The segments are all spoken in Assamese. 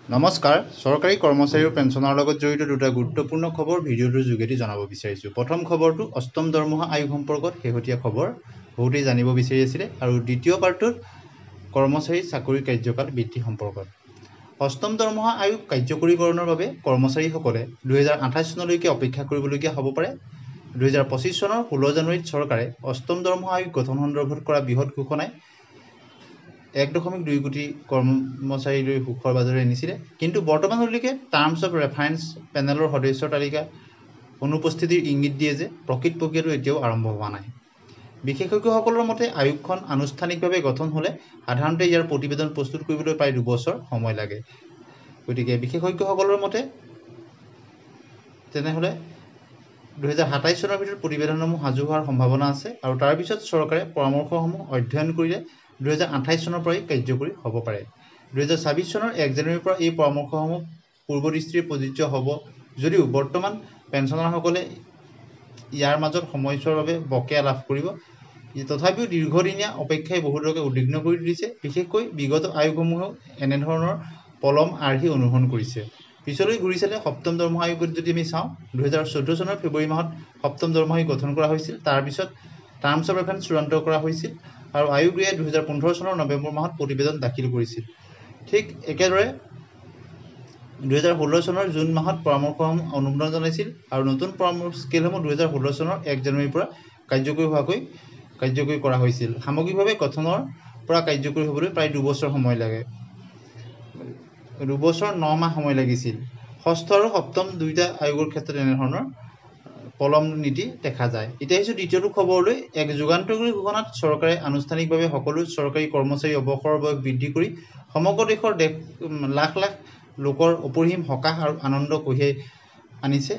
নমস্কাৰ চৰকাৰী কৰ্মচাৰী আৰু পেঞ্চনৰ লগত জড়িত দুটা গুৰুত্বপূৰ্ণ খবৰ ভিডিঅ'টোৰ যোগেদি জনাব বিচাৰিছোঁ। প্ৰথম খবৰটো অষ্টম দৰমহা আয়োগ সম্পৰ্কত শেহতীয়া খবৰ বহুতেই জানিব বিচাৰি আছিলে আৰু দ্বিতীয় পাৰ্টটোত কৰ্মচাৰী চাকৰি কাৰ্যকাল বৃদ্ধি সম্পৰ্কত। অষ্টম দৰমহা আয়োগ কাৰ্যকৰীকৰণৰ বাবে কৰ্মচাৰীসকলে 2028 চনলৈকে অপেক্ষা কৰিবলগীয়া হ'ব পাৰে। 2025 চনৰ 16 জানুৱাৰীত চৰকাৰে অষ্টম দৰমহা আয়োগ গঠন সন্দৰ্ভত কৰা বৃহৎ ঘোষণাই 1.2 কোটি কৰ্মচাৰীলৈ সুখৰ বাজৰে আনিছিলে। কিন্তু বৰ্তমানলৈকে টাৰ্মছ অফ ৰেফাৰেন্স পেনেলৰ সদস্যৰ তালিকা অনুপস্থিতিৰ ইংগিত দিয়ে যে প্ৰকৃত প্ৰক্ৰিয়াটো এতিয়াও আৰম্ভ হোৱা নাই। বিশেষজ্ঞসকলৰ মতে আয়োগখন আনুষ্ঠানিকভাৱে গঠন হ'লে সাধাৰণতে ইয়াৰ প্ৰতিবেদন প্ৰস্তুত কৰিবলৈ প্ৰায় 2 বছৰ সময় লাগে। গতিকে বিশেষজ্ঞসকলৰ মতে তেনেহ'লে 2027 চনৰ ভিতৰত প্ৰতিবেদনসমূহ সাজু হোৱাৰ সম্ভাৱনা আছে আৰু তাৰ পিছত চৰকাৰে পৰামৰ্শসমূহ অধ্যয়ন কৰিলে 2028 চনৰ পৰাই কাৰ্যকৰী হ'ব পাৰে। 2026 চনৰ 1 জানুৱাৰীৰ পৰা এই পৰামৰ্শসমূহ পূৰ্বদৃষ্টিৰে প্ৰযোজ্য হ'ব যদিও বৰ্তমান পেঞ্চনাৰসকলে ইয়াৰ মাজত সময়ছোৱাৰ বাবে বকেয়া লাভ কৰিব। তথাপিও দীৰ্ঘদিনীয়া অপেক্ষাই বহুলোকে উদ্বিগ্ন কৰি তুলিছে। বিশেষকৈ বিগত আয়োগসমূহেও এনেধৰণৰ পলম আৰ্হি অনুসৰণ কৰিছে। পিছলৈ ঘূৰি চালে সপ্তম দৰমহা আয়োগত যদি আমি চাওঁ 2014 চনৰ ফেব্ৰুৱাৰী মাহত সপ্তম দৰমহা আয়োগ গঠন কৰা হৈছিল। তাৰপিছত টাৰ্মছ অফ ৰেফাৰেন্স চূড়ান্ত কৰা হৈছিল আৰু আয়োগে 2015 চনৰ নৱেম্বৰ মাহত প্ৰতিবেদন দাখিল কৰিছিল। ঠিক একেদৰে 2016 চনৰ জুন মাহত পৰামৰ্শসমূহ অনুমোদন জনাইছিল আৰু নতুন পৰামৰ্শ স্কেলসমূহ 2016 চনৰ 1 জানুৱাৰীৰ পৰা কাৰ্যকৰী কৰা হৈছিল। সামগ্ৰিকভাৱে গঠনৰ পৰা কাৰ্যকৰী হ'বলৈ প্ৰায় 2 বছৰ সময় লাগে। 2 বছৰ 9 মাহ সময় লাগিছিল। ষষ্ঠ আৰু সপ্তম দুয়োটা আয়োগৰ ক্ষেত্ৰত এনেধৰণৰ পলম নীতি দেখা যায়। এতিয়া আহিছোঁ দ্বিতীয়টো খবৰলৈ। এক যুগান্তকাৰী ঘোষণাত চৰকাৰে আনুষ্ঠানিকভাৱে সকলো চৰকাৰী কৰ্মচাৰী অৱসৰ বয়স বৃদ্ধি কৰি সমগ্ৰ দেশৰ লাখ লাখ লোকৰ অপৰিসীম সকাহ আৰু আনন্দ কঢ়িয়াই আনিছে।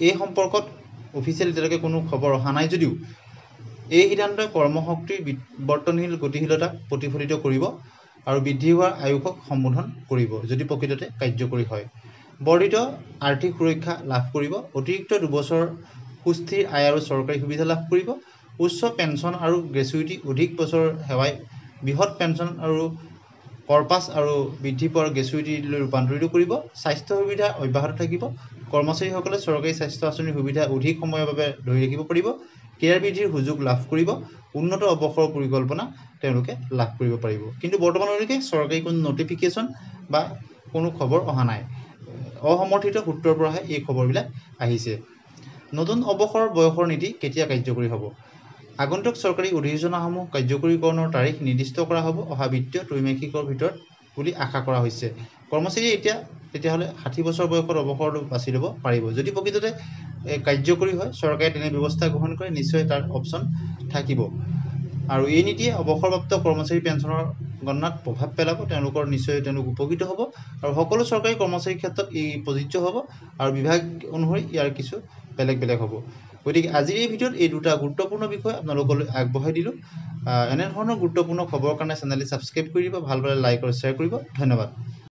এই সম্পৰ্কত অফিচিয়েল এতিয়ালৈকে কোনো খবৰ অহা নাই যদিও এই সিদ্ধান্তই কৰ্মশক্তিৰ বিবৰ্তনশীল গতিশীলতা প্ৰতিফলিত কৰিব আৰু বৃদ্ধি হোৱা আয়ুসক সম্বোধন কৰিব যদি প্ৰকৃততে কাৰ্যকৰী হয়। বৰ্ধিত আৰ্থিক সুৰক্ষা লাভ কৰিব, অতিৰিক্ত 2 বছৰ সুস্থিৰ আয় আৰু চৰকাৰী সুবিধা লাভ কৰিব, উচ্চ পেঞ্চন আৰু গ্ৰেচুইটি, অধিক বছৰ সেৱাই বৃহৎ পেঞ্চন আৰু কৰ্পাছ আৰু বৃদ্ধি পোৱাৰ গ্ৰেচুইটিলৈ ৰূপান্তৰিত কৰিব, স্বাস্থ্য সুবিধা অব্যাহত থাকিব, কৰ্মচাৰীসকলে চৰকাৰী স্বাস্থ্য আঁচনিৰ সুবিধা অধিক সময়ৰ বাবে ধৰি ৰাখিব পাৰিব, কেৰিয়াৰ বৃদ্ধিৰ সুযোগ লাভ কৰিব, উন্নত অৱসৰৰ পৰিকল্পনা তেওঁলোকে লাভ কৰিব পাৰিব। কিন্তু বৰ্তমানলৈকে চৰকাৰী কোনো নটিফিকেশ্যন বা কোনো খবৰ অহা নাই। অসমৰ্থিত সূত্ৰৰ পৰাহে এই খবৰবিলাক আহিছে। নতুন অৱসৰ বয়সৰ নীতি কেতিয়া কাৰ্যকৰী হ'ব? আগন্তুক চৰকাৰী অধিসূচনাসমূহ কাৰ্যকৰীকৰণৰ তাৰিখ নিৰ্দিষ্ট কৰা হ'ব অহা বিত্তীয় ত্ৰৈমাসিকৰ ভিতৰত বুলি আশা কৰা হৈছে। কৰ্মচাৰীয়ে এতিয়া তেতিয়াহ'লে 60 বছৰ বয়সত অৱসৰটো বাছি ল'ব পাৰিব। যদি প্ৰকৃততে কাৰ্যকৰী হয়, চৰকাৰে তেনে ব্যৱস্থা গ্ৰহণ কৰে, নিশ্চয় তাৰ অপশ্যন থাকিব আৰু এই নীতিয়ে অৱসৰপ্ৰাপ্ত কৰ্মচাৰী পেঞ্চনৰ গণনাত প্ৰভাৱ পেলাব। তেওঁলোক উপকৃত হ'ব আৰু সকলো চৰকাৰী কৰ্মচাৰীৰ ক্ষেত্ৰত ই প্ৰযোজ্য হ'ব আৰু বিভাগ অনুসৰি ইয়াৰ কিছু বেলেগ হ'ব। গতিকে আজিৰ এই ভিডিঅ'ত এই দুটা গুৰুত্বপূৰ্ণ বিষয় আপোনালোকলৈ আগবঢ়াই দিলোঁ। এনেধৰণৰ গুৰুত্বপূৰ্ণ খবৰৰ কাৰণে চেনেলটি ছাবস্ক্ৰাইব কৰি দিব, ভাল পালে লাইক আৰু শ্বেয়াৰ কৰিব। ধন্যবাদ।